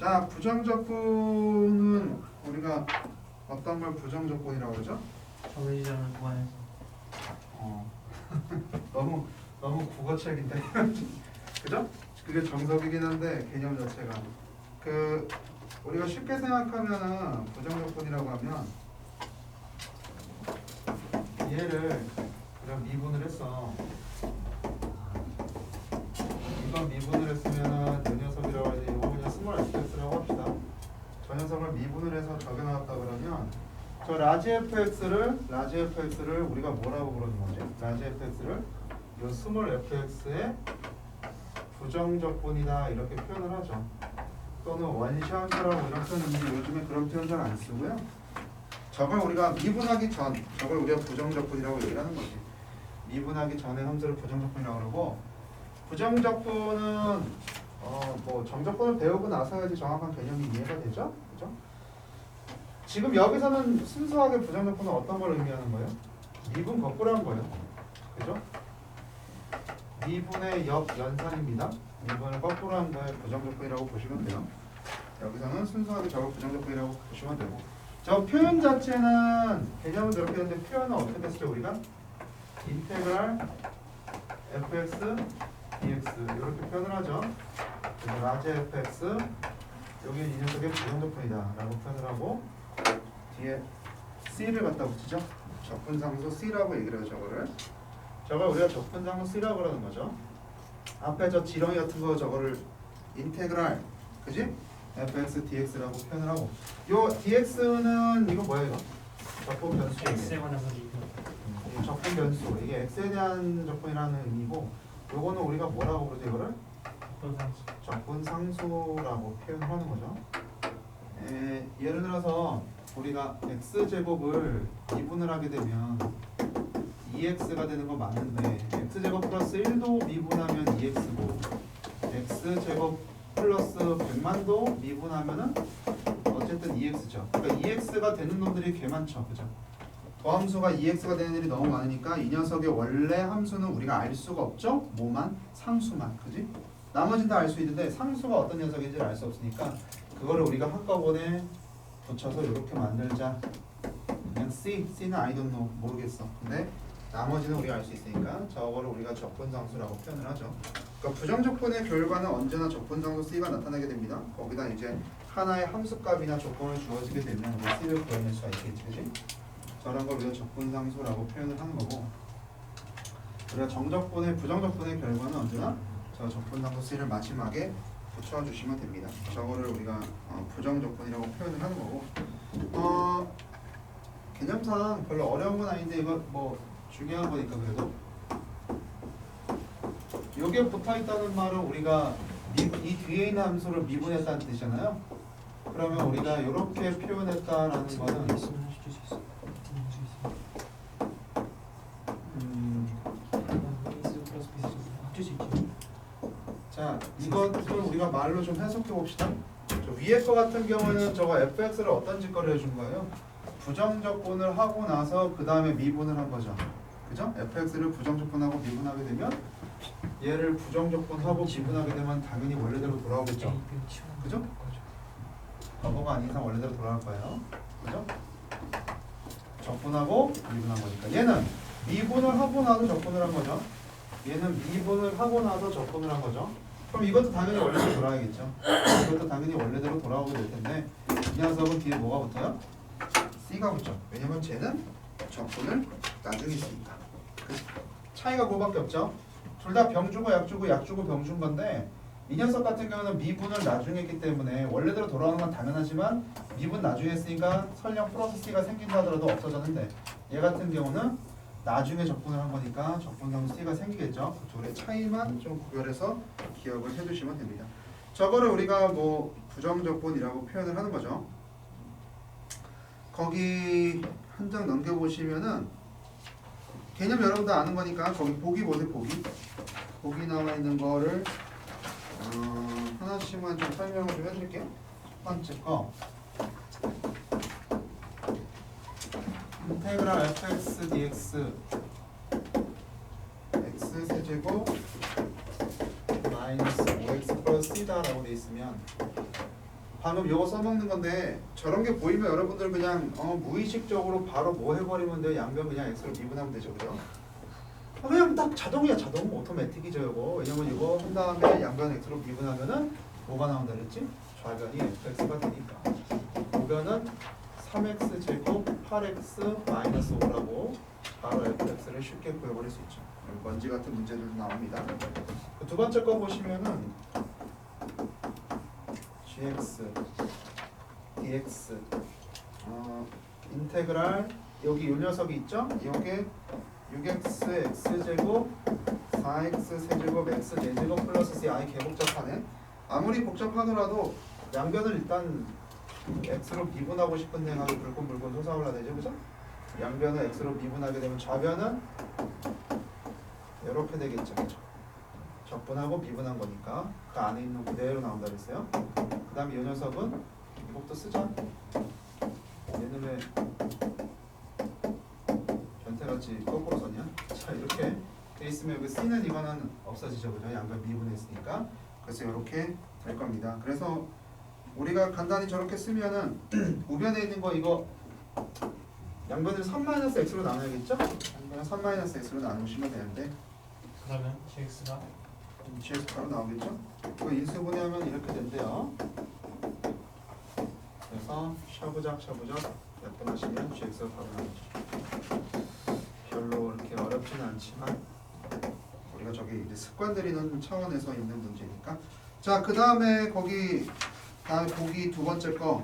자, 부정적분은 우리가 어떤 걸 부정적분이라고 그러죠? 정해지자는 보안해서 너무 국어책인데 그죠? 그게 정석이긴 한데 개념 자체가 그 우리가 쉽게 생각하면은 부정적분이라고 하면 얘를 그냥 미분을 했어. 이건 미분을 했으면은 이 녀석이라고 하지. 이거 그냥 스몰 fx라고 합시다. 저 녀석을 미분을 해서 적여놨다 그러면 저 라지 fx를 우리가 뭐라고 부르는 거지? 라지 fx를 이 스몰 fx의 부정적분이다 이렇게 표현을 하죠. 또는 원시함수라고 이런 표현인데 요즘에 그런 표현 잘 안 쓰고요. 저걸 우리가 미분하기 전, 저걸 우리가 부정적분이라고 얘기를 하는 거지. 미분하기 전에 함수를 부정적분이라고 그러고 부정적분은 뭐 정적분을 배우고 나서야지 정확한 개념이 이해가 되죠? 그죠? 지금 여기서는 순수하게 부정적분은 어떤 걸 의미하는 거예요? 미분 거꾸로 한 거예요. 그죠? 미분의 역연산입니다. 미분을 거꾸로 한 거에 부정적분이라고 보시면 돼요. 여기서는 순수하게 저걸 부정적분이라고 보시면 되고 저 표현 자체는 개념은 이렇게 되는데 표현은 어떻게 쓰죠 우리가? 인테그랄 fx dx 이렇게 표현을 하죠. 그래서 라지 fx 여기는 이 녀석의 부정적분이다 라고 표현을 하고 뒤에 c를 갖다 붙이죠. 적분상수 c라고 얘기를 해요. 저걸 우리가 적분상수 c라고 그러는 거죠. 앞에 저 지렁이 같은 거 저거를 인테그랄 그지? fx dx라고 표현을 하고 요 dx는 이거 뭐야 이거? 적분 변수 X에 관한 소리 적분 변수 이게 x에 대한 적분이라는 의미고 요거는 우리가 뭐라고 부르죠 이거를? 적분 상수라고 표현을 하는 거죠. 예를 들어서 우리가 x제곱을 미분을 하게 되면 2x가 되는 거 맞는데 x제곱 플러스 1도 미분하면 2x고 x제곱 플러스 100만도 미분하면은 어쨌든 2x죠. 그러니까 2x가 되는 놈들이 꽤 많죠. 그죠? 더함수가 2x가 되는 일이 너무 많으니까 이 녀석의 원래 함수는 우리가 알 수가 없죠? 뭐만? 상수만. 그지? 나머지는 다 알 수 있는데 상수가 어떤 녀석인지를 알 수 없으니까 그거를 우리가 한꺼번에 붙여서 이렇게 만들자. 그냥 C는 I don't know. 모르겠어. 근데 나머지는 우리가 알 수 있으니까 저거를 우리가 적분상수라고 표현을 하죠. 그러니까 부정적분의 결과는 언제나 적분상수 C가 나타나게 됩니다. 거기다 이제 하나의 함수값이나 조건을 주어지게 되면 우리 C를 구해낼 수가 있겠지. 그치? 저런 걸 우리가 적분상수라고 표현을 하는 거고 우리가 정적분의 부정적분의 결과는 언제나 저 적분상수 C를 마지막에 붙여주시면 됩니다. 저거를 우리가 부정적분이라고 표현을 하는 거고 개념상 별로 어려운 건 아닌데 이거 뭐 중요한 거니까 그래도 여기에 붙어있다는 말은 우리가 이 뒤에 있는 함수를 미분했다는 뜻이잖아요. 그러면 우리가 이렇게 표현했다라는 거는 자, 이것을 우리가 말로 좀 해석해 봅시다. 저 위에 거 같은 경우는 저거 fx를 어떤 짓거리를 해준 거예요? 부정적분을 하고 나서 그 다음에 미분을 한 거죠. 그죠? fx를 부정적분하고 미분하게 되면 얘를 부정적분하고 미분하게 되면 당연히 원래대로 돌아오겠죠. 그죠? 과거가 아닌 이상 원래대로 돌아갈 거예요. 그죠? 적분하고 미분한 거니까 얘는 미분을 하고 나서 적분을 한 거죠. 얘는 미분을 하고 나서 적분을 한 거죠. 그럼 이것도 당연히 원래대로 돌아야겠죠. 이것도 당연히 원래대로 돌아오게 될 텐데 이 녀석은 뒤에 뭐가 붙어요? C가 붙죠. 왜냐면 쟤는 적분을 나중에 했으니까. 차이가 그거밖에 없죠. 둘 다 병 주고 약 주고 약 주고 병 준 건데 이 녀석 같은 경우는 미분을 나중에 했기 때문에 원래대로 돌아오는 건 당연하지만 미분 나중에 했으니까 설령 플러스 C가 생긴다 하더라도 없어졌는데 얘 같은 경우는 나중에 적분을 한 거니까 적분상수 C가 생기겠죠. 그 둘의 차이만 좀 구별해서 기억을 해두시면 됩니다. 저거를 우리가 뭐 부정적분이라고 표현을 하는 거죠. 거기 한 장 넘겨보시면은 개념 여러분들 아는 거니까 거기 보기 보세요. 보기 나와 있는 거를 하나씩만 좀 설명을 좀 해드릴게요. 첫 번째 거 인테그랄 fx dx x 세제곱 마이너스 5x 플러스 c다라고 돼 있으면 방금 요거 써먹는 건데 저런 게 보이면 여러분들 그냥 무의식적으로 바로 뭐 해버리면 돼요. 양변 그냥 x로 미분하면 되죠, 그죠? 그냥 딱 자동이야, 자동. 오토매틱이죠, 요거. 왜냐면 이거 한 다음에 양변 x로 미분하면은 뭐가 나온다 그랬지? 좌변이 fx가 되니까. 우변은 3x 제곱 8x 마이너스 5라고 바로 fx를 쉽게 구해버릴 수 있죠. 먼지 같은 문제들도 나옵니다. 그 두 번째 거 보시면은 gx dx 인테그랄 여기 요 녀석이 있죠? 요게 6x x제곱 4x 세제곱 x 4제곱 플러스 c i 개복잡하네. 아무리 복잡하더라도 양변을 일단 x로 미분하고 싶은 생각이 불끈불끈 솟아올라내죠, 그죠? 양변을 x로 미분하게 되면 좌변은 이렇게 되겠죠, 그죠? 적분하고 미분한 거니까 그 안에 있는 그대로 나온다 그랬어요. 그 다음에 이 녀석은 이것도 쓰자. 얘는 왜 변태같이 거꾸로 썼냐? 자, 이렇게 돼 있으면 여기 c는 이거는 없어지죠, 그죠? 양변 미분했으니까. 그래서 이렇게 될 겁니다. 그래서 우리가 간단히 저렇게 쓰면은 우변에 있는 거 이거 양변을 3-x로 나눠야겠죠? 양변을 3-x로 나누시면 되는데 그러면 gx가 gx 바로 나오겠죠? 이거 인수분해하면 이렇게 된대요. 그래서 샤브작 몇 번 하시면 gx가 바로 나오죠. 별로 그렇게 어렵지는 않지만 우리가 저기 이제 습관 들이는 차원에서 있는 문제니까. 자, 그 다음에 거기 두 번째 거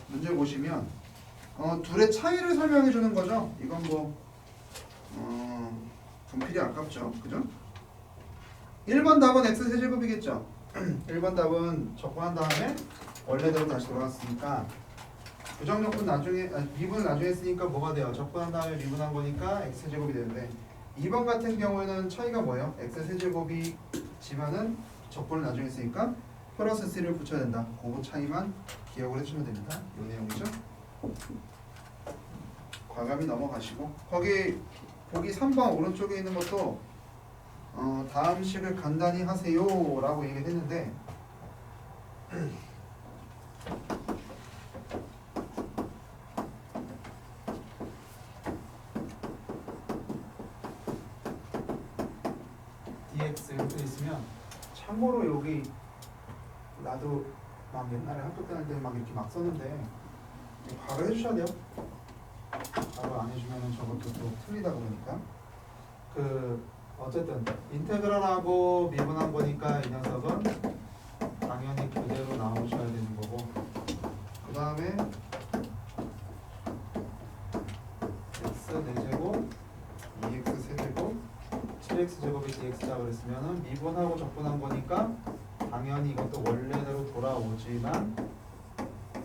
문제 보시면 둘의 차이를 설명해 주는 거죠. 이건 뭐 분필이 아깝죠, 그죠? 1번 답은 x 세제곱이겠죠. 1번 답은 적분한 다음에 원래대로 다시 돌아왔으니까 부정적분 나중에 미분을 나중에 했으니까 뭐가 돼요? 적분한 다음에 미분한 거니까 x 세제곱이 되는데 2번 같은 경우에는 차이가 뭐예요? x 세제곱이지만은 적분을 나중에 했으니까 플러스 c를 붙여야 된다. 그 차이만 기억을 해주면 됩니다. 이 내용이죠. 과감히 넘어가시고 거기 보기 3번 오른쪽에 있는 것도 다음 식을 간단히 하세요 라고 얘기를 했는데 dx 이렇게 있으면 참고로 여기 나도 막 옛날에 학교 다닐 때 막 이렇게 막 썼는데 바로 해주셔야 돼요. 바로 안 해주면 저것도 또 틀리다 그러니까. 어쨌든 인테그랄하고 미분한 거니까 이 녀석은 당연히 그대로 나오셔야 되는 거고, 그 다음에 x 4제곱 2x 세제곱 7x 제곱이 dx다 그랬으면은 미분하고 적분한 거니까 당연히 이것도 원래대로 돌아오지만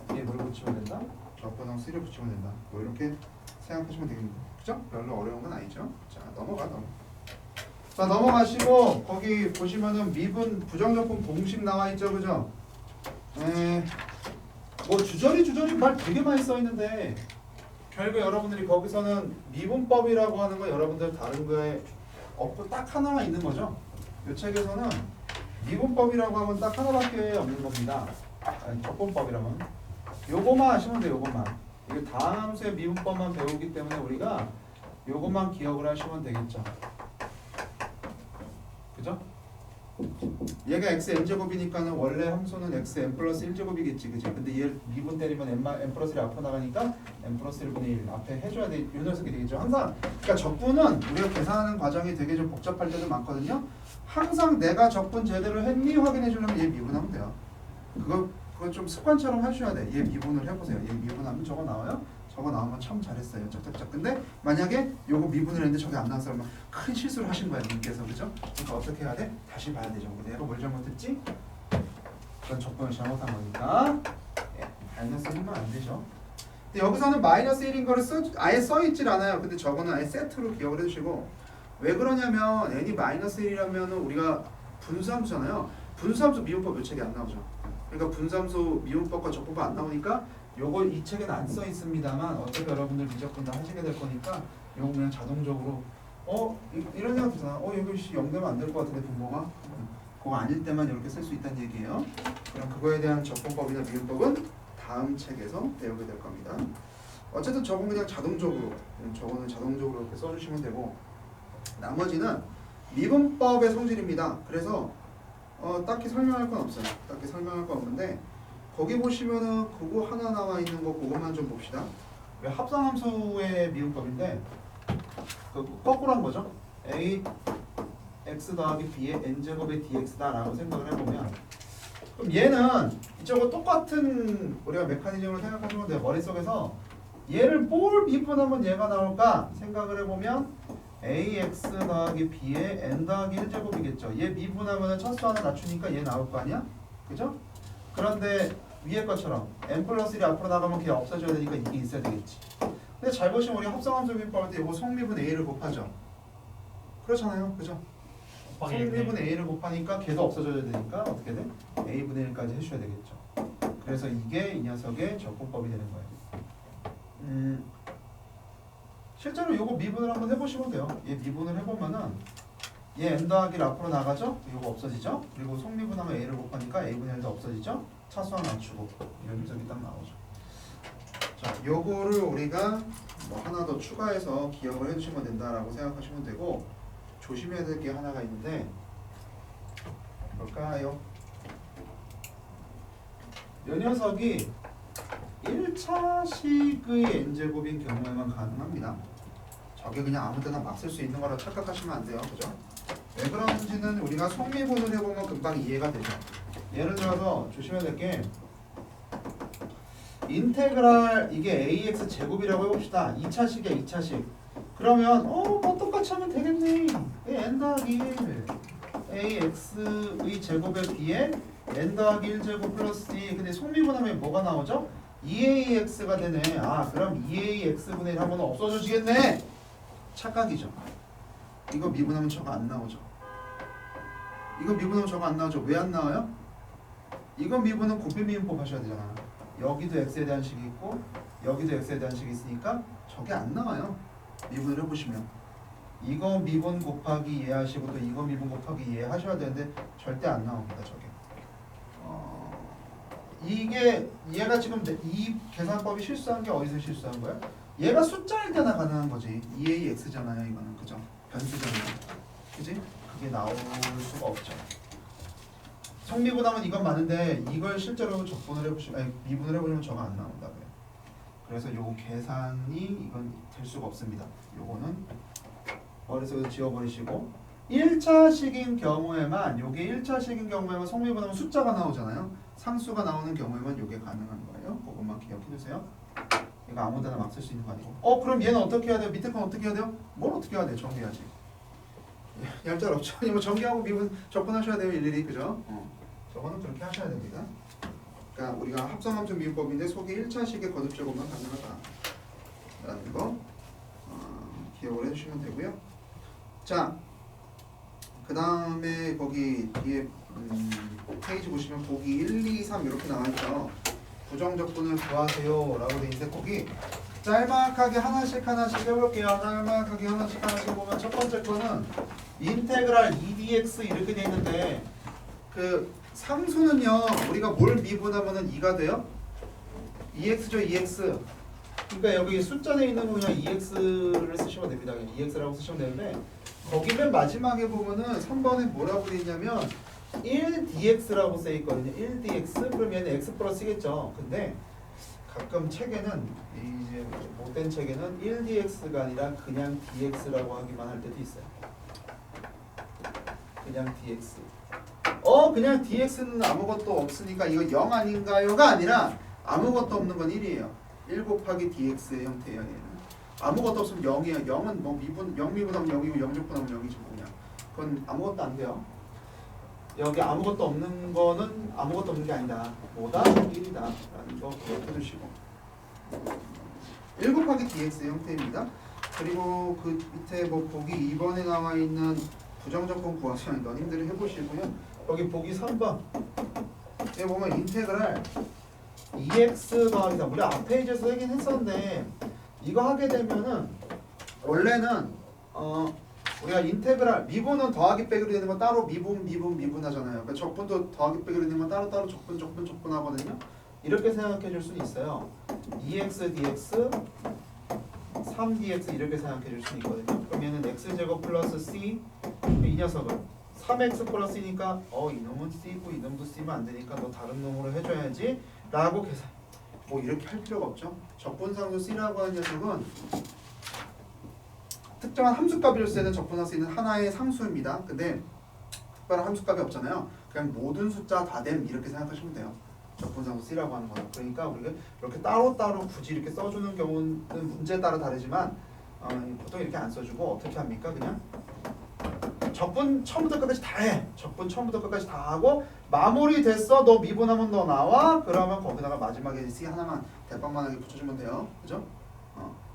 뒤에 뭘 붙이면 된다? 적분하고 c를 붙이면 된다. 뭐 이렇게 생각하시면 되겠습니다. 그죠? 별로 어려운 건 아니죠. 자, 넘어가. 자, 넘어가시고 거기 보시면은 미분 부정적분 공식 나와 있죠, 그죠? 뭐 주저리 말 되게 많이 써 있는데 결국 여러분들이 거기서는 미분법이라고 하는 거 여러분들 다른 거에 없고 딱 하나만 있는 거죠. 이 책에서는 미분법이라고 하면 딱 하나밖에 없는 겁니다. 아니, 적분법이라면 요거만 하시면 돼요. 요거만. 이게 다음 함수의 미분법만 배우기 때문에 우리가 요것만 기억을 하시면 되겠죠. 그죠? 얘가 xn제곱이니까는 원래 함수는 xn 플러스 1제곱이겠지, 그지? 근데 얘 미분 때리면 n 플러스 1 앞으로 나가니까 n 플러스 1분의 1 앞에 해줘야 돼. 요 녀석이 되겠죠. 항상 그러니까 적분은 우리가 계산하는 과정이 되게 좀 복잡할 때도 많거든요. 항상 내가 적분 제대로 했니 확인해 주려면 얘 미분하면 돼요. 그거 좀 습관처럼 하셔야 돼. 얘 미분을 해보세요. 얘 미분하면 저거 나와요? 저거 나오면 참 잘했어요. 짝짝짝. 근데 만약에 요거 미분을 했는데 저게 안 나와서 그러면 큰 실수를 하신 거야, 님께서. 그죠? 그러니까 어떻게 해야 돼? 다시 봐야 되죠. 내가 뭘 잘못했지? 그건 적분을 잘못한 거니까 마이너스 1만 안 되죠. 근데 여기서는 마이너스 1인 거를 아예 써있질 않아요. 근데 저거는 아예 세트로 기억을 해주시고, 왜 그러냐면 n이 마이너스 1이라면 우리가 분수함수잖아요. 분수함수 미분법 요 책에 안 나오죠. 그러니까 분수함수 미분법과 적분법 안 나오니까 요거 이 책에는 안 써 있습니다만 어차피 여러분들 미적분 다 하시게 될 거니까 요거 그냥 자동적으로 이런 생각 들잖아. 여기 0 되면 안 될 것 같은데 분모가 그거 아닐 때만 이렇게 쓸 수 있다는 얘기예요. 그럼 그거에 대한 적분법이나 미분법은 다음 책에서 배우게 될 겁니다. 어쨌든 저건 그냥 자동적으로, 저거는 자동적으로 이렇게 써주시면 되고, 나머지는 미분법의 성질입니다. 그래서 딱히 설명할 건 없어요. 딱히 설명할 건 없는데, 거기 보시면은 그거 하나 나와 있는 거 그것만 좀 봅시다. 합성함수의 미분법인데 그 거꾸로 한 거죠. a x 더하기 b의 n제곱의 dx다라고 생각을 해보면, 그럼 얘는 이쪽과 똑같은 우리가 메커니즘으로 생각하시면 돼요. 머릿속에서 얘를 뭘 미분하면 얘가 나올까 생각을 해보면 ax 더하기 b의 n 더하기 1제곱이겠죠. 얘 미분하면 차수 하나 낮추니까 얘 나올 거 아니야? 그죠? 그런데 위에 것처럼 n 플러스 1이 앞으로 나가면 걔 없어져야 되니까 이게 있어야 되겠지. 근데 잘 보시면 우리 합성함수 미분법할 때 이거 성미분 a를 곱하죠. 그렇잖아요. 그죠? 성미분 a를 곱하니까 걔도 없어져야 되니까 어떻게 돼? a분의 1까지 해주셔야 되겠죠. 그래서 이게 이 녀석의 적분법이 되는 거예요. 실제로 이거 미분을 한번 해보시면 돼요. 얘 미분을 해보면은 얘 n 더하기를 앞으로 나가죠? 이거 없어지죠? 그리고 성미분하면 a를 곱하니까 a분의 1도 없어지죠? 차수 하나 낮추고 이런 녀석이 딱 나오죠. 자, 요거를 우리가 뭐 하나 더 추가해서 기억을 해주시면 된다라고 생각하시면 되고, 조심해야 될 게 하나가 있는데 뭘까요? 이 녀석이 1차식의 n제곱인 경우에만 가능합니다. 저게 그냥 아무 데나 막 쓸 수 있는 거라 착각하시면 안 돼요. 그죠? 왜 그런지는 우리가 성미분을 해보면 금방 이해가 되죠. 예를 들어서 조심해야 될 게, 인테그랄 이게 ax 제곱이라고 해봅시다. 2차식이야 2차식. 그러면 뭐 똑같이 하면 되겠네. n 더하기 1 ax의 제곱에 비해 n 더하기 1제곱 플러스 2. 근데 속미분하면 뭐가 나오죠? 2ax가 되네. 아, 그럼 2ax분의 1 하면 없어져지겠네. 착각이죠. 이거 미분하면 저거 안 나오죠. 이거 미분하면 저거 안 나오죠. 왜 안 나와요? 이거 미분은 곱비미분법 하셔야 되잖아. 여기도 x에 대한 식이 있고 여기도 x에 대한 식이 있으니까 저게 안 나와요. 미분을 해보시면 이거 미분 곱하기 예 하시고 또 이거 미분 곱하기 예 하셔야 되는데 절대 안 나옵니다. 저게 이게 얘가 지금 이 계산법이 실수한 게 어디서 실수한 거야? 얘가 숫자일 때나 가능한 거지. 2ax잖아요. 이거는 그죠? 변수잖아요. 그지? 그게 나올 수가 없죠. 성미분하면 이건 많은데 이걸 실제로 적분을 해보시면, 아니 미분을 해보시면 저거 안 나온다 그래. 그래서 요거 계산이 이건 될 수가 없습니다. 요거는 머릿속에서 지워버리시고, 1차식인 경우에만, 요게 1차식인 경우에만 성미분하면 숫자가 나오잖아요. 상수가 나오는 경우에만 요게 가능한 거예요. 그것만 기억해 두세요. 이거 아무데나 막 쓸 수 있는 거 아니고. 그럼 얘는 어떻게 해야 돼요? 밑에 건 어떻게 해야 돼요? 뭘 어떻게 해야 돼요? 정리해야지. 얄짤 없죠. 뭐 정리하고 미분 적분하셔야 돼요. 일일이. 그죠? 저거는 그렇게 하셔야 됩니다. 그러니까 우리가 합성함수 미분법인데 속에 1차식의 거듭제곱만 가능하다라는 거 기억을 해주시면 되고요. 자, 그 다음에 거기 뒤에 페이지 보시면 보기 1, 2, 3 이렇게 나와있죠. 부정적분을 구하세요 라고 돼 있는데 거기 짤막하게 하나씩 해볼게요. 짤막하게 하나씩 보면 첫 번째 거는 인테그랄 2dx 이렇게 돼 있는데, 그 상수는요 우리가 뭘 미분하면은 2가 돼요? 2x죠 2x. 그러니까 여기 숫자 내에 있는 거 그냥 2x를 쓰시면 됩니다. 그냥 2x라고 쓰시면 되는데, 거기 맨 마지막에 보면은 3번에 뭐라고 돼 있냐면 1dx라고 써 있거든요. 1dx. 그럼 얘는 x 플러스겠죠. 근데 가끔 책에는 이제 못된 책에는 1dx가 아니라 그냥 dx라고 하기만 할 때도 있어요. 그냥 dx. 그냥 dx는 아무것도 없으니까 이거 0 아닌가요가 아니라 아무것도 없는 건 1이에요. 1 곱하기 dx의 형태예요. 얘는. 아무것도 없으면 0이에요. 0은 뭐 미분, 0미분하면 0이고 0적분하면 0이지 뭐냐. 그건 아무것도 안 돼요. 여기 아무것도 없는 거는 아무것도 없는 게 아니다. 뭐다? 1이다. 라는 거 기억해 두시고. 1 곱하기 dx의 형태입니다. 그리고 그 밑에 뭐 보기 2번에 나와 있는 부정적분 구하시면 너님들이 해보시고요. 여기 보기 3번. 여기 보면 인테그랄 2x 더하기 3. 우리 앞 페이지에서 하긴 했었는데, 이거 하게 되면은 원래는 우리가 인테그랄 미분은 더하기 빼기로 되는 건 따로 미분 하잖아요. 그러니까 적분도 더하기 빼기로 되는 건 따로 적분 하거든요. 이렇게 생각해 줄 수는 있어요. 2x dx 3dx 이렇게 생각해 줄 수는 있거든요. 그럼 얘는 x제곱 플러스 c 이 녀석은 3x 플러스니까 이놈은 c고 이놈도 c면 안 되니까 너 다른 놈으로 해줘야지 라고 계산. 뭐 이렇게 할 필요가 없죠. 적분상수 c라고 하는 녀석은 특정한 함수값을 쓰는 적분할 수 있는 하나의 상수입니다. 근데 특별한 함수값이 없잖아요. 그냥 모든 숫자 다 됨 이렇게 생각하시면 돼요. 적분상수 C라고 하는 거는. 그러니까 우리가 이렇게 따로따로 굳이 이렇게 써주는 경우는 문제에 따라 다르지만 보통 이렇게 안 써주고 어떻게 합니까? 그냥 적분 처음부터 끝까지 다 해. 적분 처음부터 끝까지 다 하고 마무리 됐어. 너 미분하면 너 나와. 그러면 거기다가 마지막에 C 하나만 대빵만하게 붙여주면 돼요. 그죠?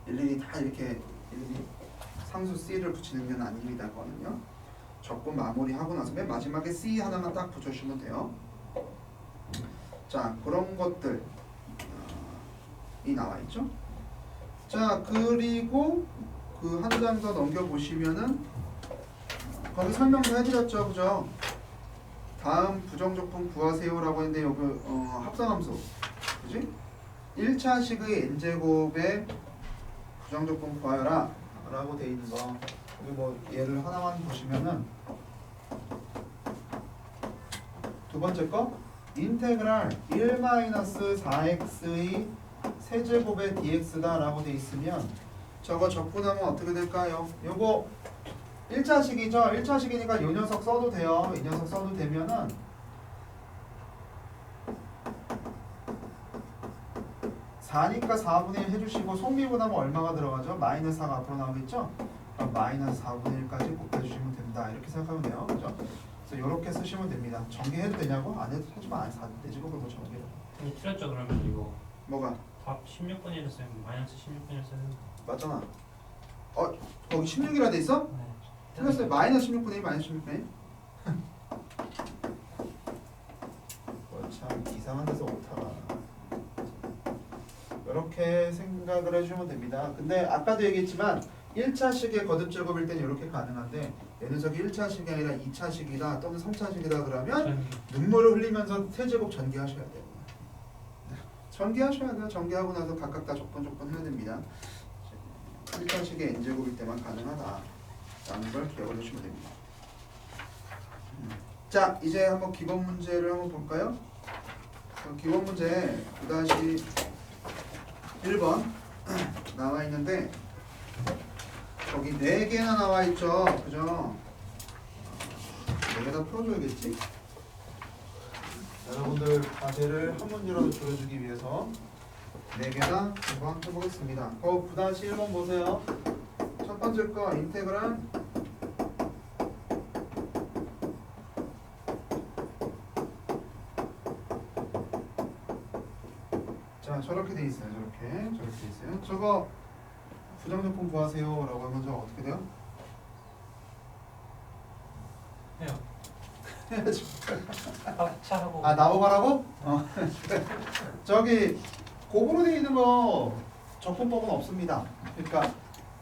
일일이 다 이렇게 일일이 상수 C를 붙이는 건 아닙니다. 그거는요. 적분 마무리하고 나서 맨 마지막에 C 하나만 딱 붙여주시면 돼요. 자, 그런 것들 이 나와 있죠. 자, 그리고 그 한 장 더 넘겨 보시면은 거기 설명도 해드렸죠, 그죠? 다음 부정적분 구하세요라고 했는데 여기 합성함수, 그지? 1차식의 n제곱의 부정적분 구하여라 라고 돼 있는 거. 여기 뭐 예를 하나만 보시면은 두 번째 거 인테그랄 1-4x의 세제곱의 dx다 라고 돼 있으면 저거 적분하면 어떻게 될까요? 요거 1차식이죠. 1차식이니까 요 녀석 써도 돼요. 이 녀석 써도 되면은 4니까 4분의 1 해주시고 속미분하면 얼마가 들어가죠? -4가 앞으로 나오겠죠? 그럼 -4분의 1까지 곱해주시면 된다. 이렇게 생각하면 돼요. 그죠? 그래서 이렇게 쓰시면 됩니다. 전개해도 되냐고? 안 해도 하지만 안 되지 그걸 뭐 전개를. 이게 틀렸죠 그러면 이거 뭐가? 답 16분의 1을 써요. -16분의 1 써요. 맞잖아. 거기 16이라 돼 있어? 네. 틀렸어요. -16분의 1, -16분의 1. 참 이상한 데서 오타가. 이렇게 생각을 해주면 됩니다. 근데 아까도 얘기했지만 1차식의 거듭제곱일 때는 이렇게 가능한데 이 녀석이 1차식이 아니라 2차식이다 또는 3차식이다 그러면 눈물을 흘리면서 세제곱 전개하셔야 돼요. 전개하셔야 돼요. 전개하고 나서 각각 다 적분 해야 됩니다. 1차식의 n제곱일 때만 가능하다라는 걸 기억을 해주시면 됩니다. 자, 이제 한번 기본 문제를 한번 볼까요? 기본 문제 9-1번 나와 있는데 거기 4개나 나와 있죠. 그죠? 4개 다 풀어줘야겠지? 여러분들 과제를 한 문제라도 줄여주기 위해서 4개 다 한번 해보겠습니다. 9-1번 보세요. 첫 번째 거 인테그랄 자, 저렇게 돼 있어요. 저렇게 돼 있어요. 저거 부정적분 구하세요라고 하면 저 어떻게 돼요? 해요. 해야지. 합차하고. 나보고 하라고? 저기 고으로 돼 있는 거 적분법은 없습니다. 그러니까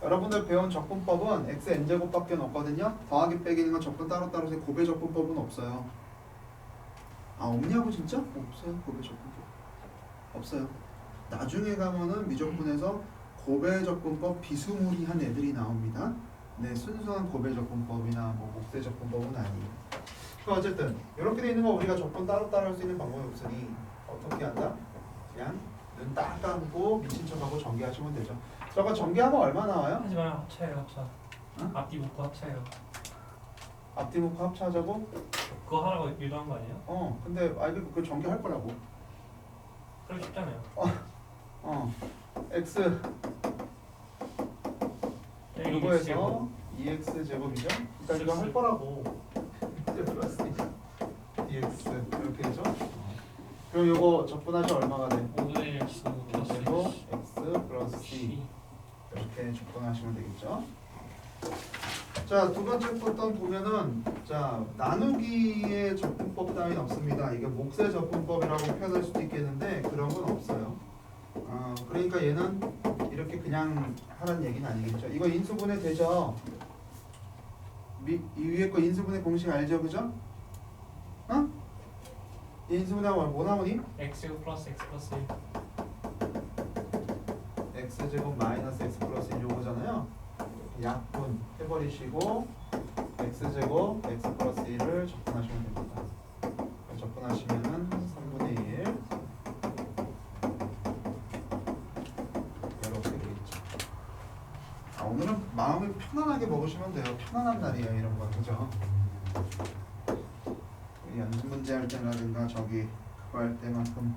여러분들 배운 적분법은 x n제곱밖에 없거든요. 더하기 빼기는 건 적분 따로따로 해서 곱의 적분법은 없어요. 없냐고 진짜? 없어요. 곱의 적분법 없어요. 나중에 가면은 미적분에서 곱의 적분법 비스무리한 애들이 나옵니다. 네, 순수한 곱의 적분법이나 뭐 목세 적분법은 아니에요. 어쨌든 이렇게 돼 있는 거 우리가 적분 따로따로 할 수 있는 방법이 없으니 어떻게 한다? 그냥 눈 딱 감고 미친 척하고 전개하시면 되죠. 저거 전개하면 얼마 나와요? 하지만 합차예요 합차. 응? 앞뒤 묶고 합차예요. 앞뒤 묶고 합차하자고? 그거 하라고 유도한 거 아니에요? 근데 그거 전개할 거라고. 그럼 쉽잖아요. x 이거에서 2x 제곱이죠? 그러니까 이거 할 거라고. dx 이렇게 되죠? 그럼 요거 적분하시 얼마가 돼? 5분의 1 제곱 x 플러스 c 이렇게 적분하시면 되겠죠? 자, 두 번째 것도 보면은 자, 나누기의 적분법 따위는 없습니다. 이게 몫의 적분법이라고 표현할 수도 있겠는데 그런 건 없어요. 그러니까 얘는 이렇게 그냥 하는 얘기는 아니겠죠. 이거 인수분해 되죠? 이 위에 거 인수분해 공식 알죠, 그죠? 어? 인수분해하면 뭐 나오니? x 플러스 x 플러스 1. x제곱 마이너스 x 플러스 1 요거잖아요. 약분 해버리시고 x제곱 x 플러스 1을 접근하시면 됩니다. 접근하시면은 3분의 1 이렇게 되겠죠. 오늘은 마음을 편안하게 먹으시면 돼요. 편안한 날이에요, 이런 건, 그죠? 연습 문제 할 때라든가 저기 그거 할 때만큼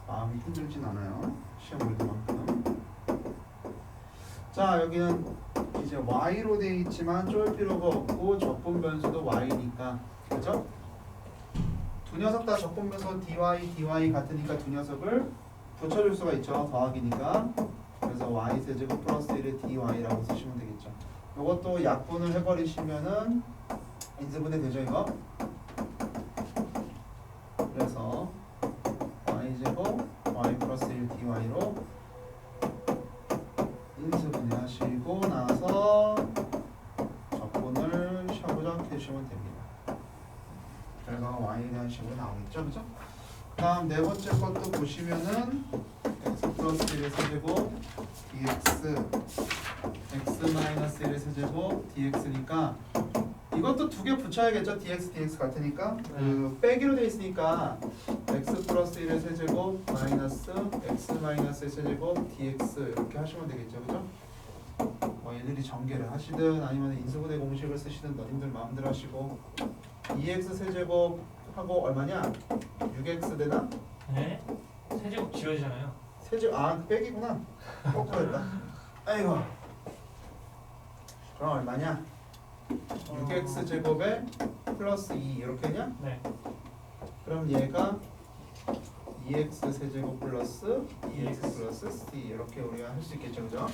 마음이 힘들진 않아요. 시험 볼 때만큼. 자, 여기는 이제 y로 돼 있지만 쫄 필요가 없고 적분 변수도 y니까, 그죠? 두 녀석 다 적분 변수 dy 같으니까 두 녀석을 붙여줄 수가 있죠. 더하기니까. 그래서 y 세제곱 플러스 1의 dy라고 쓰시면 되겠죠. 이것도 약분을 해버리시면은 인수분해 되죠, 이거? 그래서 y제곱 y 플러스 1 dy로 인수분해 하시고 나서 적분을 샤브작 해주시면 됩니다. 결과가 y에 대한 식으로 나오겠죠, 그죠? 다음 네 번째 것도 보시면은 x 플러스 1의 세제곱 dx x 마이너스 1의 세제곱 dx니까 이것도 두 개 붙여야겠죠. dx 같으니까 그 빼기로 돼 있으니까 x 플러스 1의 세제곱 마이너스 x 마이너스 1의 세제곱 dx 이렇게 하시면 되겠죠, 그죠? 뭐 얘들이 전개를 하시든 아니면 인수분해 공식을 쓰시든 너님들 마음대로 하시고 2x 세제곱 하고 얼마냐? 6x 되나? 네? 세제곱 지워지잖아요. 세제곱 빼기구나. 거꾸로 했다. 아이고. 그럼 얼마냐? 6x 제곱에 플러스 2 이렇게 했냐? 네. 그럼 얘가 2x 세제곱 플러스 2x 플러스 c 이렇게 우리가 할 수 있겠죠, 그죠?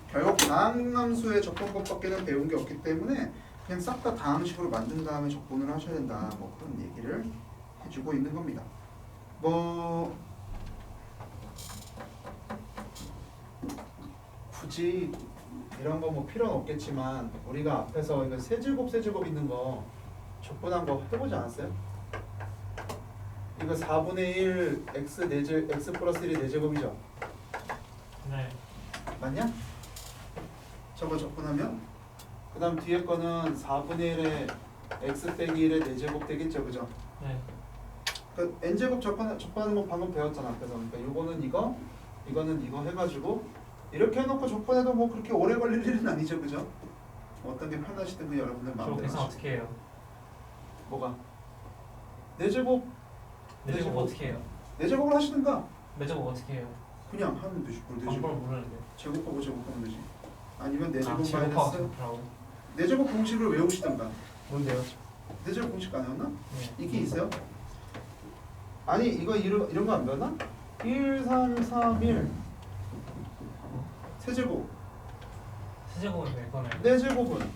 결국 다항함수의 적분법밖에는 배운 게 없기 때문에 그냥 싹 다 다항식으로 만든 다음에 적분을 하셔야 된다. 뭐 그런 얘기를 해주고 있는 겁니다. 뭐 굳이 이런 거 뭐 필요는 없겠지만 우리가 앞에서 이거 세제곱 있는 거 적분한 거 해보지 않았어요? 이거 4분의 1 x 플러스 1이 4제곱이죠? 네. 맞냐? 저거 적분하면 그 다음 뒤에 거는 4분의 1에 x 빼기 1의 4제곱 되겠죠, 그죠? 네. 그 n제곱 적분하는 거 방금 배웠잖아. 그래서 그러니까 요거는 이거는 이거 해가지고 이렇게 해놓고 적분해도 뭐 그렇게 오래 걸릴 일은 아니죠, 그죠? 어떤 게 편하시든 그 여러분들 저 마음대로 계산 하시고. 어떻게 해요? 뭐가? 4제곱 4제곱 어떻게 해요? 4제곱을 하시든가 4제곱 어떻게 해요? 그냥 하면 되지. 방법을 모르는데. 제곱하고 제곱하면 되지. 아니면 4제곱 제곱하고 마이너스 제곱하고. 4제곱 공식을 외우시든가. 뭔데요? 4제곱 공식 아니었나? 네. 이게 있어요? 아니 이거 이런 거 안 배웠나? 1, 3, 3, 1 세제곱 세제곱은 왜 꺼내요? 4제곱은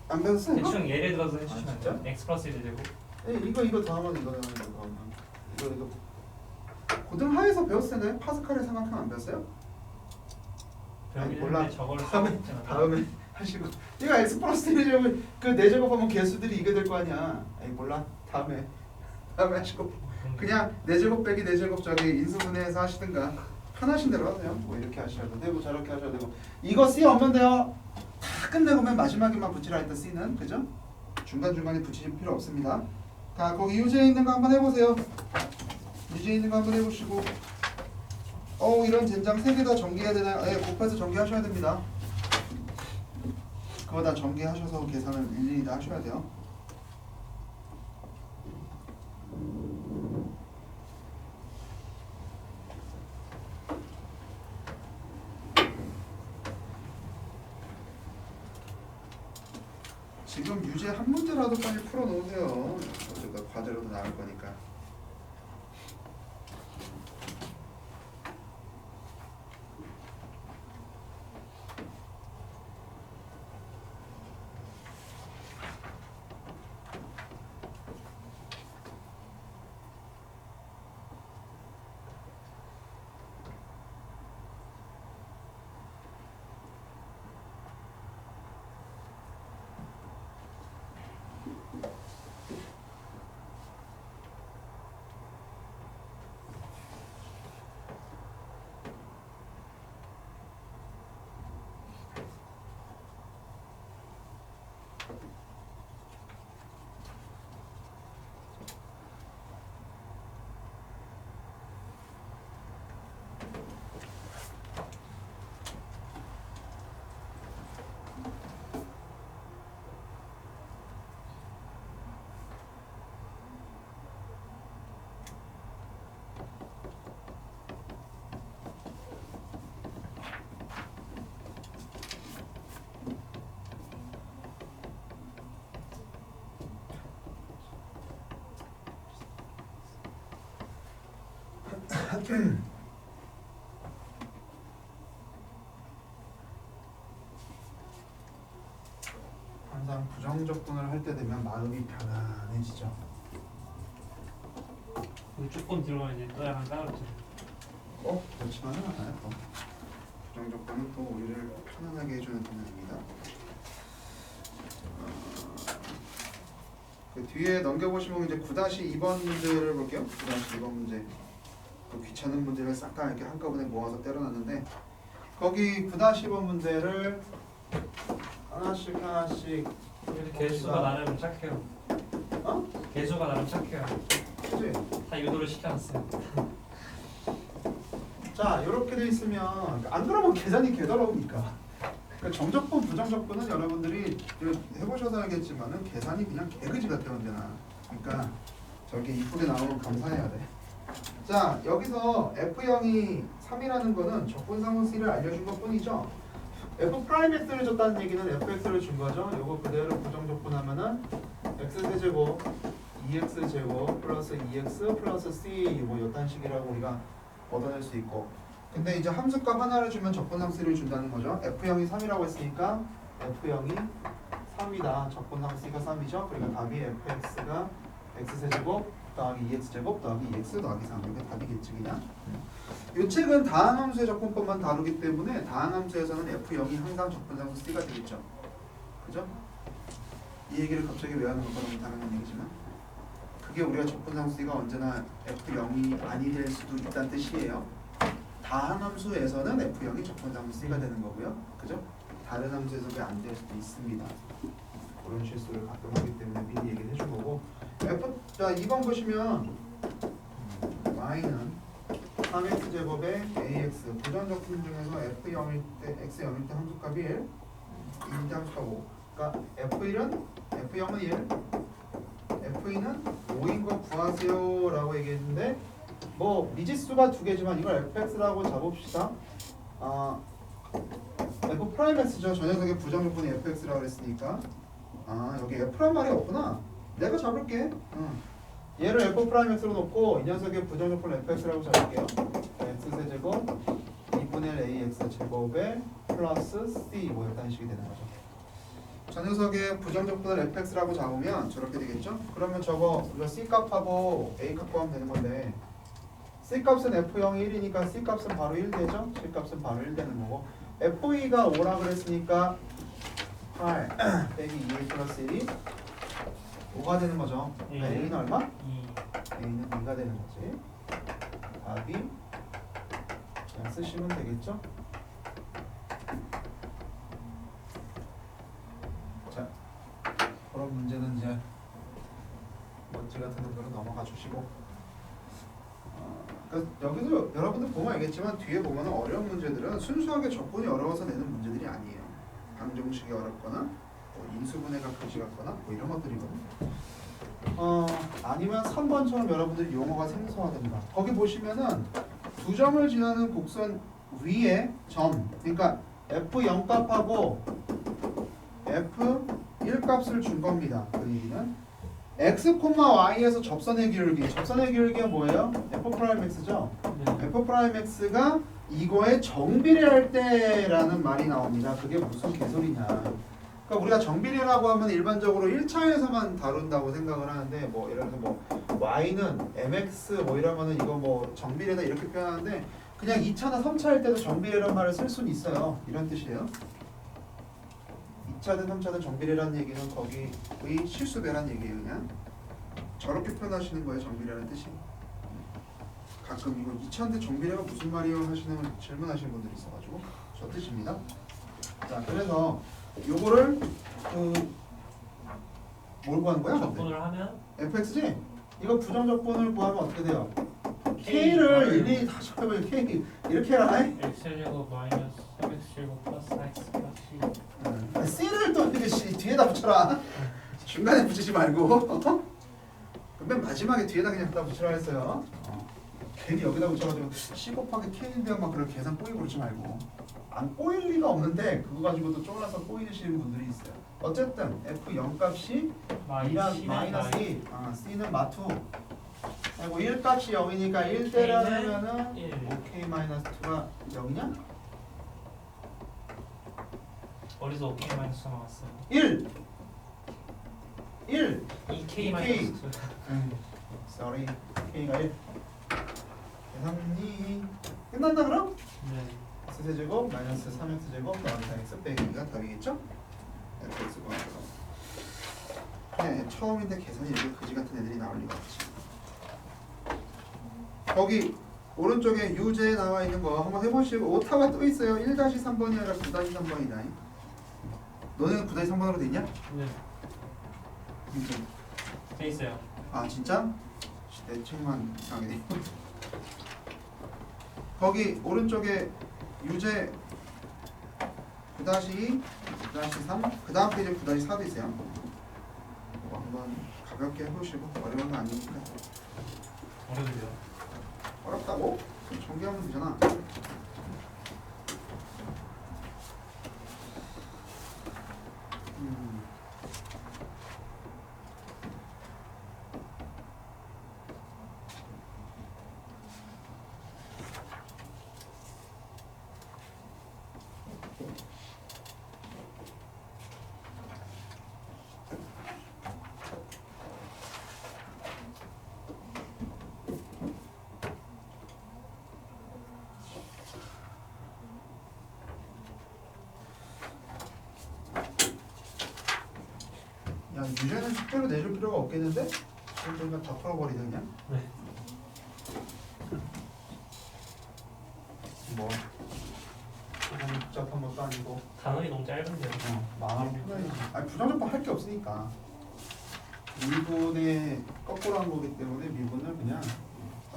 안 배웠어요? 이거? 대충 예를 들어서 해주시면 진짜? 돼요. x 플러스 1제곱. 이거 더하면 이거 더하면 이거 고등하에서 배웠을 텐데 파스칼의 삼각형 안 배웠어요? 아니, 몰라. 배우는데 저걸 다음에 하시고 이거 x 플러스 1제곱을 그 4제곱하면 개수들이 이게 될 거 아니야. 아니 몰라. 다음에 하시고 그냥 4제곱 빼기 4제곱 저기 인수분해해서 하시든가 편하신 대로 하세요. 뭐 이렇게 하셔도 되고 저렇게 하셔도 되고 이거 C 없면 돼요. 다 끝내고 맨 마지막에만 붙이라 했던 C는 그죠? 중간중간에 붙이실 필요 없습니다. 자 거기 유제에 있는 거 한번 해보세요. 유제에 있는 거 한번 해보시고 이런 젠장 3개 다 전개해야 되나요? 네, 곱해서 전개하셔야 됩니다. 그거 다 전개하셔서 계산을 일일이 다 하셔야 돼요. 지금 유제 한 문제라도 빨리 풀어놓으세요. 어쨌든 과제로도 나올 거니까. 항상 부정적분을 할 때 되면 마음이 편안해지죠. 조금 들어가면 이제 또 약간 까다롭죠. 그렇지만은 않아요. 또. 부정적분은 또 우리를 편안하게 해주는 기능입니다. 그 뒤에 넘겨보시면 이제 9-2번 문제를 볼게요. 9-2번 문제. 그 귀찮은 문제를 싹 다 이렇게 한꺼번에 모아서 때려놨는데 거기 9-2번 문제를 하나씩 개수가 나름 착해요. 어? 개수가 나름 착해요. 그치? 다 유도를 시켜놨어요. 자, 이렇게 돼 있으면 안 그러면 계산이 개더러우니까. 그러니까 정적분, 부정적분은 여러분들이 해보셔서 알겠지만은 계산이 그냥 개그지 같아요, 언제나. 그러니까 저렇게 이쁘게 나오면 감사해야 돼. 자, 여기서 F형이 3이라는 거는 적분상수를 알려준 것 뿐이죠. F'X를 줬다는 얘기는 Fx를 준 거죠. 요거 그대로 부정적분하면은 X세제곱 2X제곱 플러스 2X 플러스 C 뭐 요딴 식이라고 우리가 얻어낼 수 있고. 근데 이제 함수값 하나를 주면 적분상수를 준다는 거죠. F형이 3이라고 했으니까 F형이 3이다. 적분상수가 3이죠. 그러니까 답이 Fx가 X세제곱 더하기 2X제곱 더하기 2X 더하기 3. 이게 답이겠지 그냥. 이 책은 다항함수의 적분법만 다루기 때문에 다항함수에서는 F0이 항상 적분상수 C가 되겠죠. 그죠? 이 얘기를 갑자기 왜 하는 건가는 당연한 얘기지만 그게 우리가 적분상수 C가 언제나 F0이 아니 될 수도 있다는 뜻이에요. 다항함수에서는 F0이 적분상수 C가 되는 거고요. 그죠? 다른 함수에서 왜 안 될 수도 있습니다. 그런 실수를 가끔 하기 때문에 미리 얘기를 해준 거고. 자 2번 보시면 y는 3x제곱의 ax 부정적분 중에서 f0일 때 x0일 때 함수값이 1 2일 때 함수값 5. 그러니까 f0은 1 f2는 5인 거 구하세요 라고 얘기했는데 뭐 미지수가 두 개지만 이걸 fx라고 잡읍시다. f'x죠. 저 녀석의 부정적분이 fx라고 그랬으니까 여기 f란 말이 없구나. 내가 잡을게. 얘를 f'x로 놓고 이 녀석의 부정적분 fx라고 잡을게요. x세제곱 2분의 1 ax 제곱에 플러스 c 뭐 이런 식이 되는 거죠. 저 녀석의 부정적분을 fx라고 잡으면 저렇게 되겠죠? 그러면 저거 우리가 c 값하고 a 값 구하면 되는 건데 c 값은 f0이 1이니까 c 값은 바로 1 되죠? c 값은 바로 1 되는 거고 f2가 5라 그랬으니까 8 빼기 2a 플러스 1이 5가 되는 거죠. a는 얼마? 2. a는 2가 되는 거지. 답이 그냥 쓰시면 되겠죠. 자, 그런 문제는 이제 먼지 같은 놈들은 넘어가 주시고 그러니까 여기도 여러분들 보면 알겠지만 뒤에 보면 어려운 문제들은 순수하게 적분이 어려워서 내는 문제들이 아니에요. 방정식이 어렵거나 뭐 인수분해가 표시 같거나 뭐 이런 것들이거든요. 아니면 3번처럼 여러분들 용어가 생소하든가 거기 보시면은 두 점을 지나는 곡선 위에 점 그러니까 f0 값하고 f1 값을 준 겁니다. 그 얘기는 x, y에서 접선의 기울기가 뭐예요? f'x죠? 네. f'x가 이거에 정비례할 때라는 말이 나옵니다. 그게 무슨 개소리냐. 그러니까 우리가 정비례라고 하면 일반적으로 1차에서만 다룬다고 생각을 하는데 뭐 예를 들어서 뭐 y는 mx 뭐 이러면은 이거 뭐 정비례다 이렇게 표현하는데 그냥 2차나 3차일 때도 정비례란 말을 쓸 수는 있어요. 이런 뜻이에요. 2차든 3차든 정비례라는 얘기는 거기의 실수배란 얘기예요. 그냥 저렇게 표현하시는 거예요. 정비례라는 뜻이. 가끔 이거 2차인데 정비례가 무슨 말이에요 하시는 질문하시는 분들이 있어가지고 저 뜻입니다. 자 그래서 요거를 뭘 구하는 거야? 적분을 하면 fx지? 이거 부정적분을 구하면 어떻게 돼요? K k를 일일이 다 적혀봐요. k 이렇게 해라. x제곱 마이너스 3x제곱 플러스 4x 플러스 C. c를 또 이렇게 뒤에다 붙여라. 중간에 붙이지 말고. 맨 마지막에 뒤에다 그냥 갖다 붙이라 했어요. 괜히 여기다 붙여가지고 c 곱하기 k인데 막 그런 계산 꼬이고 그러지 말고. 안 꼬일 리가 없는데 그거 가지고도 쫄라서 꼬이시는 분들이 있어요. 어쨌든 f0 값이 마이너스 2, c는 마투 그리고 1 값이 0이니까 1대라면은 1. 5k-2가 0이냐? 어디서 OK 마이너스 나왔어요? 1! 1! 2K 마이너스 2. sorry k가 1 계산이 끝난다 그럼? 네. x제곱 마이너스 3x제곱 더하기 4x 빼기 2가 답이겠죠? fx가 네, 처음인데 계산이 이렇게 그지 같은 애들이 나올 리가 없지. 거기 오른쪽에 유제 나와 있는 거 한번 해보시고 오타가 또 있어요. 1-3번이 아니라 9-3번이다. 너네는 9-3번으로 돼 있냐? 네. 돼 있어요. 아 진짜? 내 책만 이상하게 돼. 거기 오른쪽에 유제 9-2, 9-3, 그 다음 페이지에 9-4도 있어요. 이거 한번 가볍게 해보시고 어려운 거 아니니까. 어려운데요. 어렵다고? 그럼 전개하면 되잖아. 야, 유제는 숙제로 내줄 필요가 없겠는데? 그러니까 다 풀어버리자 그냥. 네. 뭐 너무 복잡한 것도 아니고 단원이 너무 짧은데요. 마음 편하지. 아니 부정적법 할 게 없으니까 미분의 거꾸로 한 거기 때문에 미분을 그냥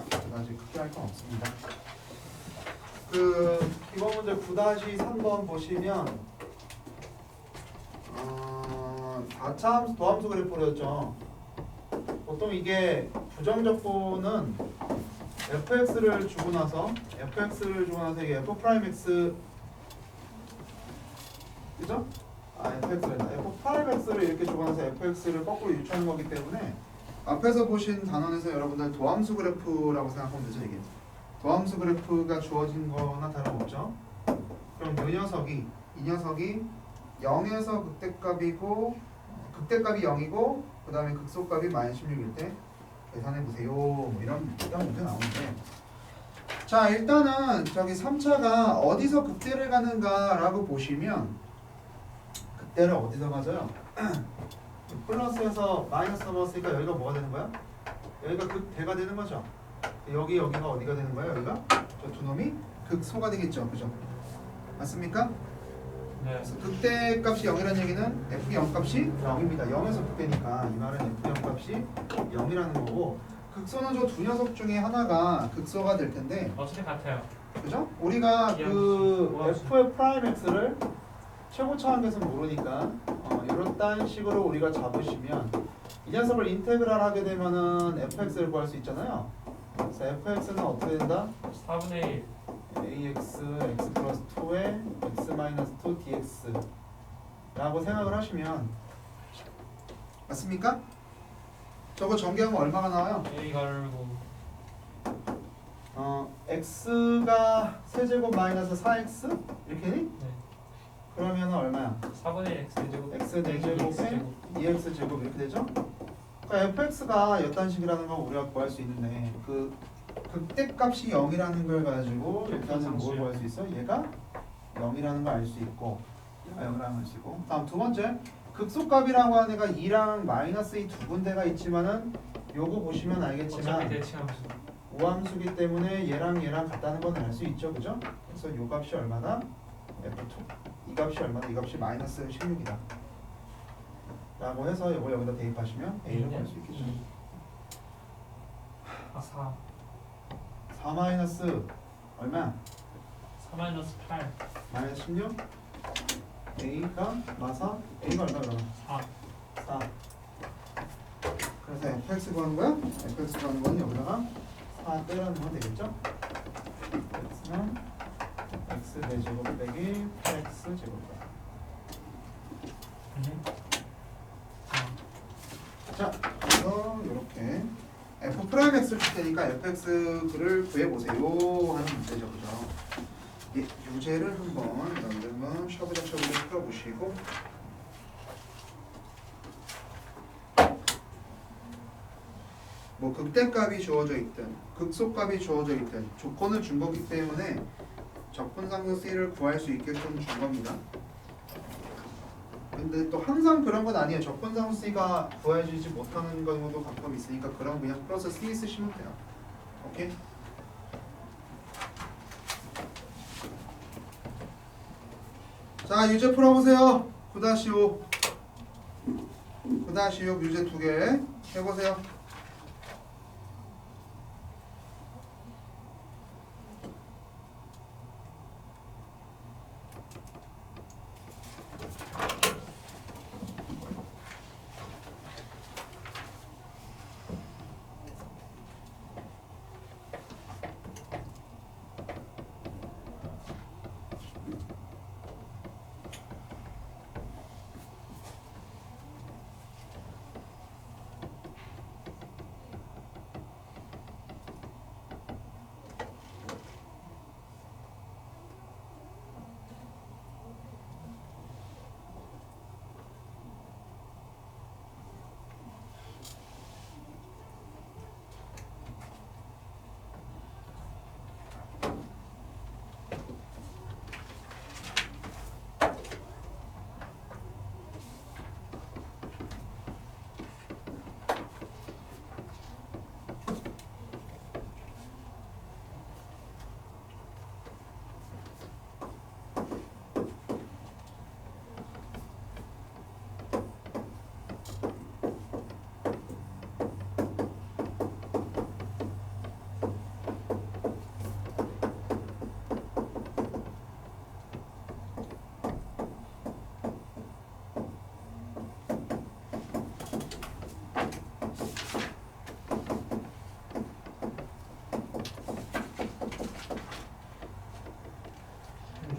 딱까지 크게 할 건 없습니다. 그 이번 문제 9-3번 보시면 4차 도함수 그래프였죠. 보통 이게 부정적보는 fx를 주고 나서 이게 f'x 그죠? fx랜다. f'x를 이렇게 주고 나서 fx를 거꾸로 유추하는 거기 때문에 앞에서 보신 단원에서 여러분들 도함수 그래프라고 생각하면 되죠. 이게 도함수 그래프가 주어진 거나 다름없죠. 그럼 이 녀석이 0에서 극대값이 0이고 그 다음에 극소값이 -16일 때 계산해 보세요. 뭐 이런 문제 나오는데, 자 일단은 저기 3차가 어디서 극대를 가는가라고 보시면 극대를 어디서 가져요? 플러스에서 마이너스 넘었으니까 여기가 뭐가 되는 거야? 여기가 극대가 되는 거죠. 여기가 어디가 되는 거야? 여기가 저 두 놈이 극소가 되겠죠, 그죠? 맞습니까? 네. 그래서 극대 값이 0이라는 얘기는 f0 값이 0입니다. 0에서 극대니까 이 말은 f0 값이 0이라는 거고, 극소는 저 두 녀석 중에 하나가 극소가 될 텐데, 어차피 같아요. 그죠? 우리가 그 뭐하지? f의 프라임 x를 최고차 한계에서 모르니까 이런 식으로 우리가 잡으시면 이 녀석을 인테그랄 하게 되면은 fx를 구할 수 있잖아요. 그래서 fx는 어떻게 된다? 4분의 1. ax x 플러스 2에 x 마이너스 2 dx 라고 생각을 하시면 맞습니까? 저거 전개하면 얼마가 나와요? A 가르고 x가 세제곱 마이너스 4x 이렇게니? 네. 그러면 얼마야? 4분의 1 x 제곱 x 4제곱에 2x 제곱 이렇게 되죠? 그러니까 fx가 이딴식이라는 걸 우리가 구할 수 있는데 그 극대값이 0이라는 걸 가지고 일단은 뭘 구할 수 있어? 얘가 0이라는 걸 알 수 있고 얘가 0이라는 걸 알 수 있고, 다음 두 번째 극소값이라고 하는 애가 2랑 마이너스 이 두 군데가 있지만은 요거 보시면 어차피 알겠지만 대칭함수. 오함수기 때문에 얘랑 같다는 건 알 수 있죠, 그죠? 그래서 요 값이 얼마다? F2 이 값이 얼마다? 이 값이 마이너스 16이다 라고 해서 이걸 여기다 대입하시면 A를 구할 수 있겠죠. 4. 4 마이너스 얼마? 4 마이너스 8. 마이너스 16 A가 마사 A가 얼마 그러면? 4. 4 그래서 fx 구하는 거야? fx 구하는 건 여기다가 4 빼라는 건 되겠죠? x는 x 4제곱 빼기 8x 제곱이다. 자, 그래서 이렇게 f F'X를 줄 테니까 fx를 구해보세요 하는 문제죠. 그죠? 예, 유제를 한번 여러분들은 샤브작샤브로 풀어보시고 뭐 극대값이 주어져 있든 극소값이 주어져 있든 조건을 준 거기 때문에 적분상수 C를 구할 수 있게끔 준 겁니다. 근데 또 항상 그런 건 아니에요. 적분상수 C가 구해지지 못하는 경우도 가끔 있으니까 그럼 그냥 플러스 C 쓰시면 돼요. 오케이? 자, 유제 풀어보세요. 9-5 9-6 유제 2개 해보세요.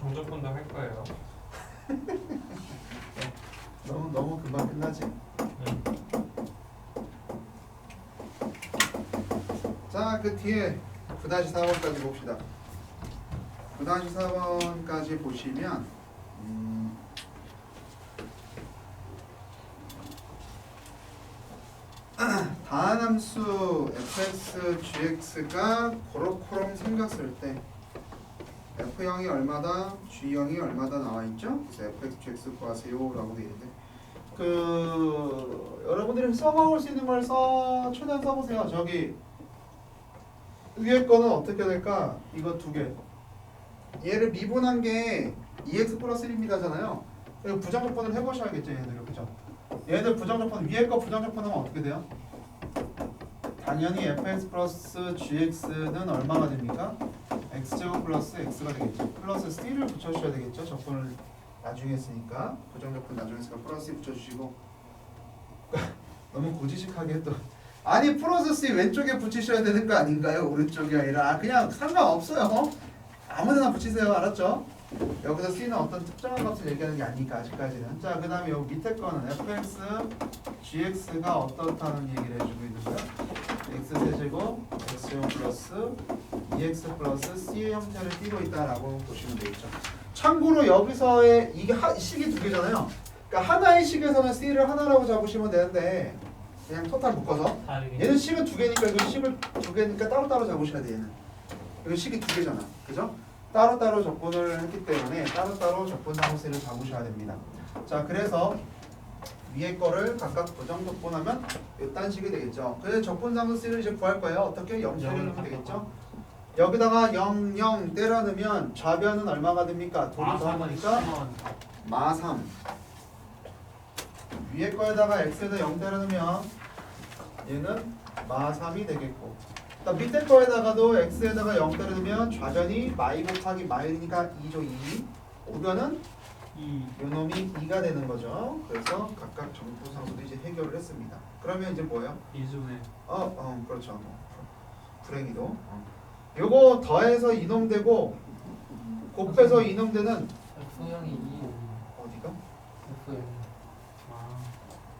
종접분도 할 거예요. 너무 금방 끝나지? 자, 그 뒤에 9-4번까지 봅시다. 9-4번까지 보시면 다함수 fx, gx가 고로코롬 생겼을 때 f0이 얼마다, g0이 얼마다 나와있죠? 그래서 fx, gx 구하세요 라고 되어 있는데 여러분들이 써먹을 수 있는 걸 최대한 써보세요. 저기 위에 거는 어떻게 될까? 이거 2개 얘를 미분한 게 2x 플러스 1입니다잖아요. 이거 부정적분을 해보셔야겠죠 얘네들. 그죠? 얘네들 부정적분, 위에 거 부정적분하면 어떻게 돼요? 당연히 fx 플러스 gx는 얼마가 됩니까? x제곱 플러스 x가 되겠죠. 플러스 c를 붙여주셔야 되겠죠. 적분을 나중에 했으니까 부정적분 나중에 했으니까 플러스 c 붙여주시고 너무 고지식하게 또 아니 플러스 c 왼쪽에 붙이셔야 되는 거 아닌가요? 오른쪽이 아니라 그냥 상관없어요. 아무데나 붙이세요. 알았죠? 여기서 c는 어떤 특정한 값을 얘기하는 게 아니니까 아직까지는. 자, 그 다음에 여기 밑에 거는 fx, gx가 어떻다는 얘기를 해주고 있는 거예요. x세제곱, x제곱 플러스 2x 플러스 c의 형태를 띠고 있다라고 보시면 되겠죠. 참고로 여기서의 이게 식이 2개잖아요. 그러니까 하나의 식에서는 c를 하나라고 잡으시면 되는데 그냥 토탈 묶어서 얘는 식은 2개니까 이거 식을 2개니까 따로따로 잡으셔야 돼. 얘는 이거 식이 2개잖아. 그죠? 따로따로 적분을 했기 때문에 따로따로 적분상수를 잡으셔야 됩니다. 자, 그래서 위에 거를 각각 부정적분하면 이딴 식이 되겠죠. 그래서 적분상수를 이제 구할 거예요. 어떻게? 0 때려넣으면 되겠죠. 여기다가 0, 0 때려 넣으면 좌변은 얼마가 됩니까? 돈이 더하니까 마3. 위에 거에다가 x에다 0 때려 넣으면 얘는 마3이 되겠고, 밑에 거에다가도 x에다가 0 때려 넣으면 좌변이 마이 곱하기 마이니까 2죠. 2. 우변은 요놈이 2가 되는 거죠. 그래서 각각 정부상수도 이제 해결을 했습니다. 그러면 이제 뭐예요? 이중에 그렇죠. 불행히도 요거 더해서 이놈되고 곱해서 이놈되는 F형이 2 어디가? F형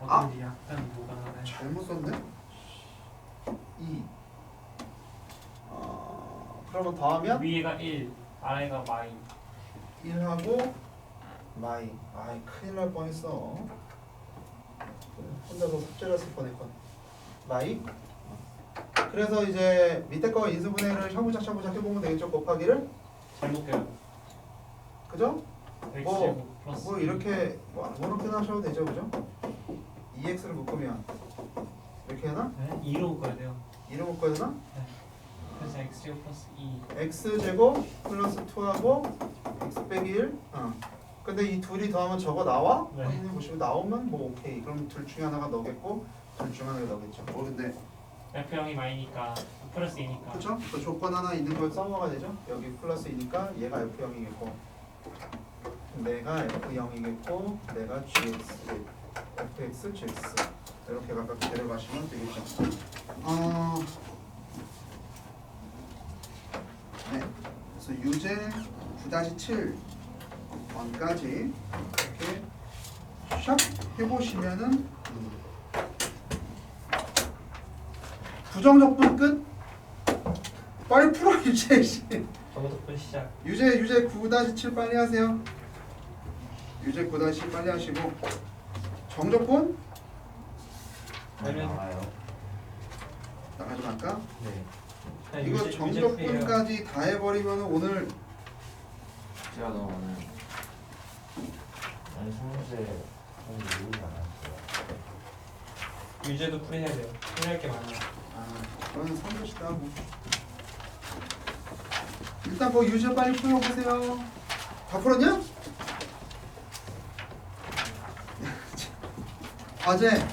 어쩐지 약간 무관하네. 잘못 썼네? 2 그러면 더하면 위에가 1, 아래가 마이. 1하고 마이. 아이 큰일 날 뻔했어. 혼자서 삭제를 했을 뻔했건. 마이. 그래서 이제 밑에 거 인수분해를 샤부작샤부작 해보면 되겠죠. 곱하기를. 잘못해요. 그죠? x제곱 플러스 뭐 이렇게 뭐 아무렇게나 하셔도 되죠. 그죠? 2x를 묶으면 이렇게 하나? 2로 묶어야 돼요. 2로 묶어야 되나? 그래서 x제곱 플러스 2. x제곱 플러스 2하고 x 빼기 1. 근데 이 둘이 더하면 저거 나와? 네. 확인해 보시면 나오면 뭐 오케이. 그럼 둘 중에 하나가 너겠고 둘 중에 하나가 너겠죠. 근데 F형이 마이니까 플러스 2니까. 그렇죠? 그 조건 하나 있는 걸 써먹어야 되죠. 여기 플러스이니까 얘가 F형이겠고 내가 F형이겠고 내가 GX FX, GX 이렇게 각각 데려가시면 되겠죠. 네. 그래서 유제 9-7 번까지 이렇게 샵 해보시면은 부정적분 끝. 빨리 풀어 유제 씨. 저부터 시작. 유제 9-7 빨리 하세요. 유제 9-7 빨리 하시고 정적분 나와요. 나가지 말까? 네. 이거 정적분까지 다 해버리면 오늘 제가 너무 오늘 연습문제 너무 이해가 안 왔어요. 유제도 풀이해야 돼요. 풀이할 게 많아요. 저는 3교시다 뭐. 일단 뭐 유제 빨리 풀어보세요. 다 풀었냐? 과제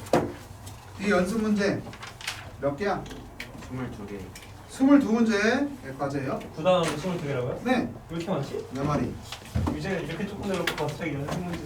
이 연습 문제 몇 개야? 22개. 22문제 과제예요. 9단원으로 22개라고요? 네. 왜 이렇게 많지? 몇 마리? 유제는 이렇게 조금 내놓고 갑자기 연습 문제